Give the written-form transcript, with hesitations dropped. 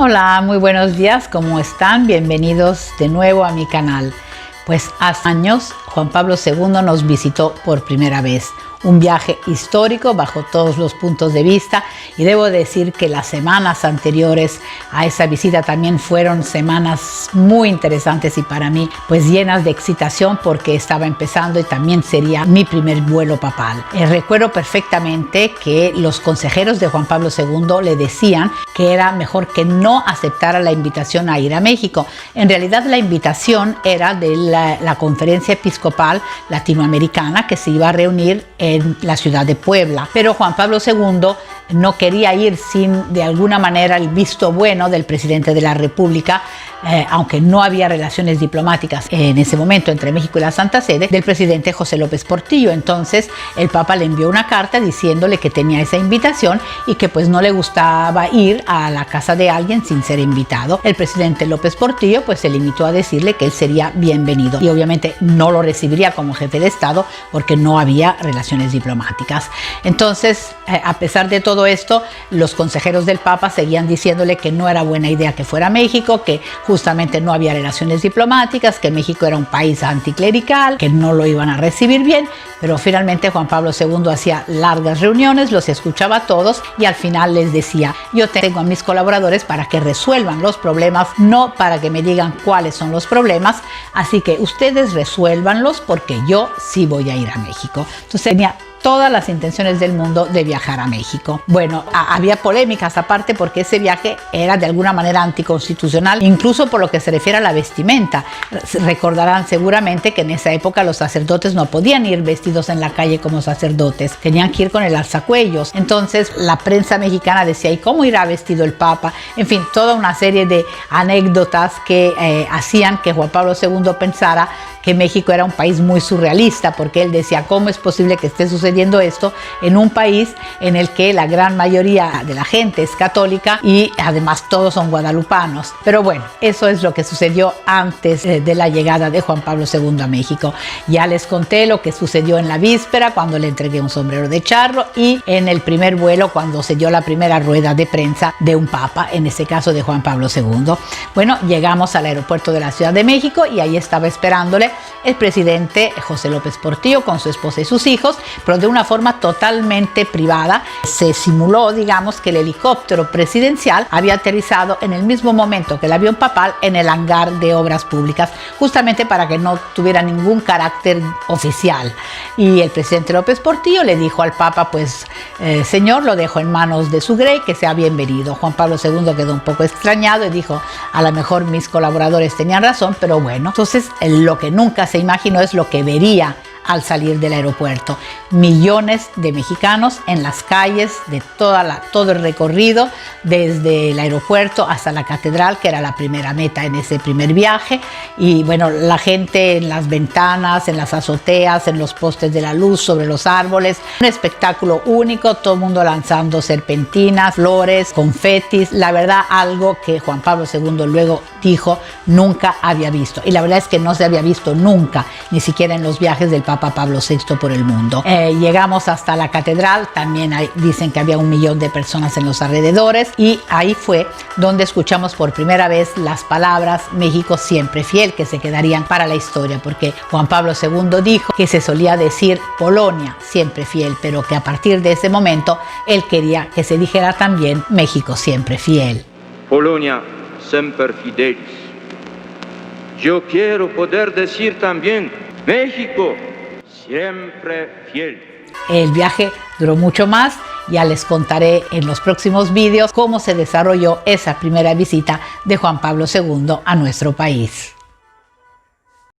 Hola, muy buenos días, ¿cómo están? Bienvenidos de nuevo a mi canal. Pues hace años Juan Pablo II nos visitó por primera vez. Un viaje histórico bajo todos los puntos de vista, y debo decir que las semanas anteriores a esa visita también fueron semanas muy interesantes y para mí pues llenas de excitación, porque estaba empezando y también sería mi primer vuelo papal. Recuerdo perfectamente que los consejeros de Juan Pablo II le decían que era mejor que no aceptara la invitación a ir a México. En realidad la invitación era de la Conferencia Episcopal Latinoamericana, que se iba a reunir en la ciudad de Puebla, pero Juan Pablo II no quería ir sin de alguna manera el visto bueno del presidente de la República, aunque no había relaciones diplomáticas en ese momento entre México y la Santa Sede, del presidente José López Portillo. Entonces el Papa le envió una carta diciéndole que tenía esa invitación y que pues no le gustaba ir a la casa de alguien sin ser invitado. El presidente López Portillo pues se limitó a decirle que él sería bienvenido y obviamente no lo recibiría como jefe de Estado porque no había relaciones diplomáticas. Entonces, a pesar de todo esto, los consejeros del Papa seguían diciéndole que no era buena idea que fuera a México, que justamente no había relaciones diplomáticas, que México era un país anticlerical, que no lo iban a recibir bien, pero finalmente Juan Pablo II hacía largas reuniones, los escuchaba a todos y al final les decía: yo tengo a mis colaboradores para que resuelvan los problemas, no para que me digan cuáles son los problemas, así que ustedes resuélvanlos porque yo sí voy a ir a México. Entonces tenía todas las intenciones del mundo de viajar a México. Bueno, había polémicas aparte porque ese viaje era de alguna manera anticonstitucional, incluso por lo que se refiere a la vestimenta. Recordarán seguramente que en esa época los sacerdotes no podían ir vestidos en la calle como sacerdotes, tenían que ir con el alzacuellos. Entonces la prensa mexicana decía: ¿y cómo irá vestido el Papa? En fin, toda una serie de anécdotas que hacían que Juan Pablo II pensara que México era un país muy surrealista, porque él decía: ¿cómo es posible que esté sucediendo esto en un país en el que la gran mayoría de la gente es católica y además todos son guadalupanos? Pero bueno, eso es lo que sucedió antes de la llegada de Juan Pablo II a México. Ya les conté lo que sucedió en la víspera, cuando le entregué un sombrero de charro, y en el primer vuelo, cuando se dio la primera rueda de prensa de un papa, en este caso de Juan Pablo II. Bueno, llegamos al aeropuerto de la Ciudad de México y ahí estaba esperándole el presidente José López Portillo con su esposa y sus hijos, pero de una forma totalmente privada. Se simuló, digamos, que el helicóptero presidencial había aterrizado en el mismo momento que el avión papal en el hangar de obras públicas, justamente para que no tuviera ningún carácter oficial. Y el presidente López Portillo le dijo al Papa: pues señor, lo dejo en manos de su grey, que sea bienvenido. Juan Pablo II quedó un poco extrañado y dijo: a lo mejor mis colaboradores tenían razón, pero bueno. Entonces lo que nunca se imaginó es lo que vería al salir del aeropuerto. Millones de mexicanos en las calles de todo el recorrido, desde el aeropuerto hasta la catedral, que era la primera meta en ese primer viaje. Y bueno, la gente en las ventanas, en las azoteas, en los postes de la luz, sobre los árboles. Un espectáculo único, todo el mundo lanzando serpentinas, flores, confetis. La verdad, algo que Juan Pablo II luego dijo nunca había visto. Y la verdad es que no se había visto nunca, ni siquiera en los viajes del Papa Pablo VI por el mundo. Llegamos hasta la catedral, también dicen que había 1 millón de personas en los alrededores, y ahí fue donde escuchamos por primera vez las palabras "México siempre fiel", que se quedarían para la historia, porque Juan Pablo II dijo que se solía decir Polonia siempre fiel, pero que a partir de ese momento él quería que se dijera también México siempre fiel. Polonia semper fidelis. Yo quiero poder decir también México siempre fiel. El viaje duró mucho más. Ya les contaré en los próximos vídeos cómo se desarrolló esa primera visita de Juan Pablo II a nuestro país.